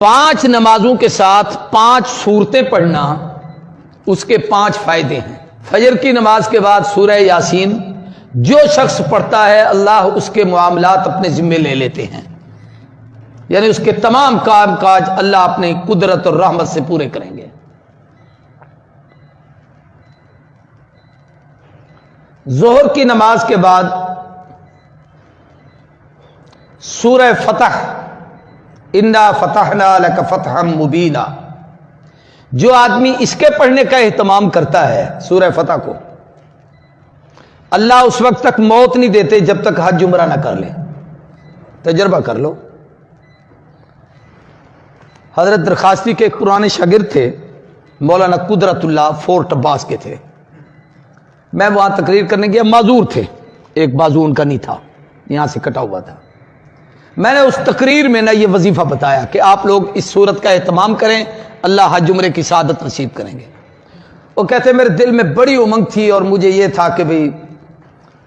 5 نمازوں کے ساتھ 5 سورتیں پڑھنا، اس کے 5 فائدے ہیں۔ فجر کی نماز کے بعد سورہ یاسین جو شخص پڑھتا ہے اللہ اس کے معاملات اپنے ذمے لے لیتے ہیں، یعنی اس کے تمام کام کاج اللہ اپنی قدرت اور رحمت سے پورے کریں گے۔ ظہر کی نماز کے بعد سورہ فتح، انا فتحنا لک فتحا مبینا، جو آدمی اس کے پڑھنے کا اہتمام کرتا ہے سورہ فتح کو، اللہ اس وقت تک موت نہیں دیتے جب تک حج عمرہ نہ کر لے۔ تجربہ کر لو۔ حضرت درخواستی کے ایک پرانے شاگرد تھے، مولانا قدرت اللہ فورٹ عباس کے تھے۔ میں وہاں تقریر کرنے گیا، معذور تھے، ایک بازو ان کا نہیں تھا، یہاں سے کٹا ہوا تھا۔ میں نے اس تقریر میں یہ وظیفہ بتایا کہ آپ لوگ اس صورت کا اہتمام کریں، اللہ حج عمرے کی سعادت نصیب کریں گے۔ وہ کہتے میرے دل میں بڑی امنگ تھی اور مجھے یہ تھا کہ بھئی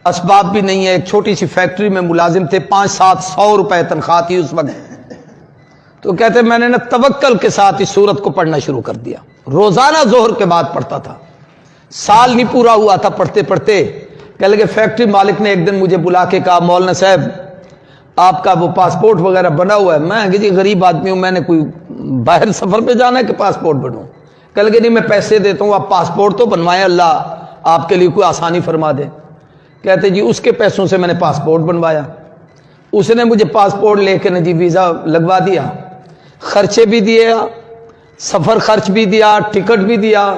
اسباب بھی نہیں ہے، ایک چھوٹی سی فیکٹری میں ملازم تھے، 500-700 روپے تنخواہ تھی اس وقت۔ تو کہتے میں نے توکل کے ساتھ اس سورت کو پڑھنا شروع کر دیا، روزانہ ظہر کے بعد پڑھتا تھا۔ سال نہیں پورا ہوا تھا پڑھتے پڑھتے، کہنے لگے فیکٹری مالک نے ایک دن مجھے بلا کے کہا مولانا صاحب آپ کا وہ پاسپورٹ وغیرہ بنا ہوا ہے۔ میں کہ جی غریب آدمی ہوں، میں نے کوئی باہر سفر پہ جانا ہے کہ پاسپورٹ بنوں؟ کہنے لگے نہیں میں پیسے دیتا ہوں، آپ پاسپورٹ تو بنوائیں، اللہ آپ کے لیے کوئی آسانی فرما دے۔ کہتے جی اس کے پیسوں سے میں نے پاسپورٹ بنوایا، اس نے مجھے پاسپورٹ لے کے جی ویزا لگوا دیا، خرچے بھی دیے، سفر خرچ بھی دیا، ٹکٹ بھی دیا،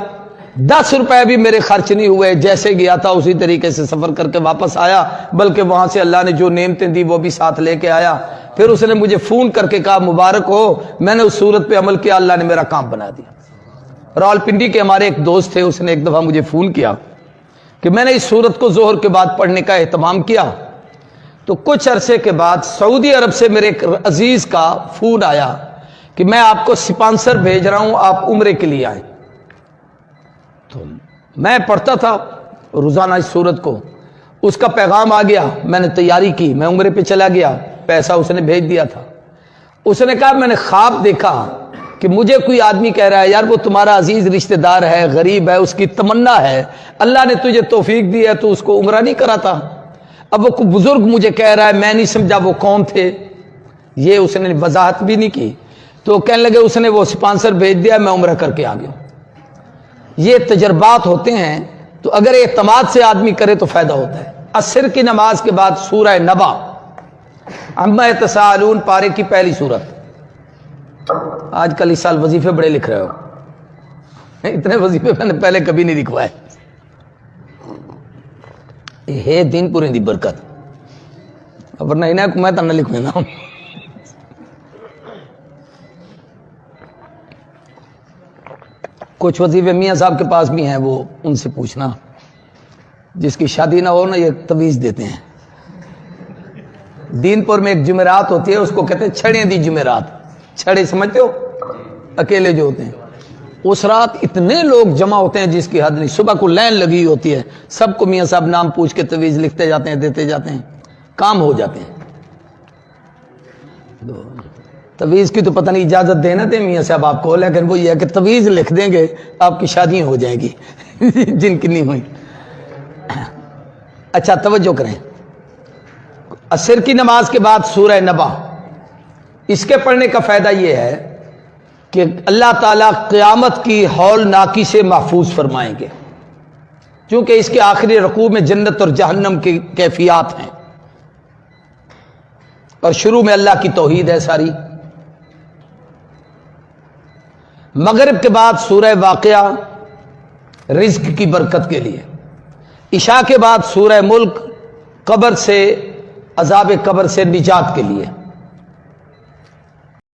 10 روپے بھی میرے خرچ نہیں ہوئے، جیسے گیا تھا اسی طریقے سے سفر کر کے واپس آیا، بلکہ وہاں سے اللہ نے جو نعمتیں دی وہ بھی ساتھ لے کے آیا۔ پھر اس نے مجھے فون کر کے کہا مبارک ہو، میں نے اس صورت پہ عمل کیا، اللہ نے میرا کام بنا دیا۔ راولپنڈی کے ہمارے ایک دوست تھے، اس نے ایک دفعہ مجھے فون کیا کہ میں نے اس صورت کو ظہر کے بعد پڑھنے کا اہتمام کیا، تو کچھ عرصے کے بعد سعودی عرب سے میرے ایک عزیز کا فون آیا کہ میں آپ کو اسپانسر بھیج رہا ہوں، آپ عمرے کے لیے آئیں۔ تو میں پڑھتا تھا روزانہ اس صورت کو، اس کا پیغام آ گیا، میں نے تیاری کی، میں عمرے پہ چلا گیا، پیسہ اس نے بھیج دیا تھا۔ اس نے کہا میں نے خواب دیکھا کہ مجھے کوئی آدمی کہہ رہا ہے یار وہ تمہارا عزیز رشتہ دار ہے، غریب ہے، اس کی تمنا ہے، اللہ نے تجھے توفیق دی ہے تو اس کو عمرہ نہیں کراتا۔ اب وہ کوئی بزرگ مجھے کہہ رہا ہے، میں نہیں سمجھا وہ کون تھے، یہ اس نے وضاحت بھی نہیں کی۔ تو کہنے لگے اس نے وہ اسپانسر بھیج دیا، میں عمرہ کر کے آ گیا۔ یہ تجربات ہوتے ہیں، تو اگر اعتماد سے آدمی کرے تو فائدہ ہوتا ہے۔ عصر کی نماز کے بعد سورہ نبا، عما یتساءلون پارے کی پہلی سورت۔ آج کل اس سال وظیفے بڑے لکھ رہے ہو، اتنے وظیفے میں نے پہلے کبھی نہیں لکھوائے۔ یہ دین پورے دی برکت، ورنہ انہیں کو میں تو نہ لکھوں نا۔ کچھ وظیفے میاں صاحب کے پاس بھی ہیں، وہ ان سے پوچھنا، جس کی شادی نہ ہو نا یہ تویز دیتے ہیں۔ دین پور میں ایک جمعرات ہوتی ہے، اس کو کہتے ہیں چھڑیں دی جمعرات، چھڑے سمجھتے ہو اکیلے جو ہوتے ہیں، اس رات اتنے لوگ جمع ہوتے ہیں جس کی حد نہیں، صبح کو لائن لگی ہوتی ہے، سب کو میاں صاحب نام پوچھ کے تویز لکھتے جاتے ہیں، دیتے جاتے ہیں، کام ہو جاتے ہیں۔ تویز کی تو پتہ نہیں اجازت دینا دیں میاں صاحب آپ کو، لیکن وہ یہ ہے کہ تویز لکھ دیں گے آپ کی شادیاں ہو جائیں گی جن کی نہیں ہوئی۔ اچھا توجہ کریں، عصر کی نماز کے بعد سورہ نبا، اس کے پڑھنے کا فائدہ یہ ہے کہ اللہ تعالیٰ قیامت کی ہولناکی سے محفوظ فرمائیں گے، چونکہ اس کے آخری رکوع میں جنت اور جہنم کی کیفیات ہیں، اور شروع میں اللہ کی توحید ہے ساری۔ مغرب کے بعد سورہ واقعہ رزق کی برکت کے لیے، عشاء کے بعد سورہ ملک قبر سے، عذاب قبر سے نجات کے لیے۔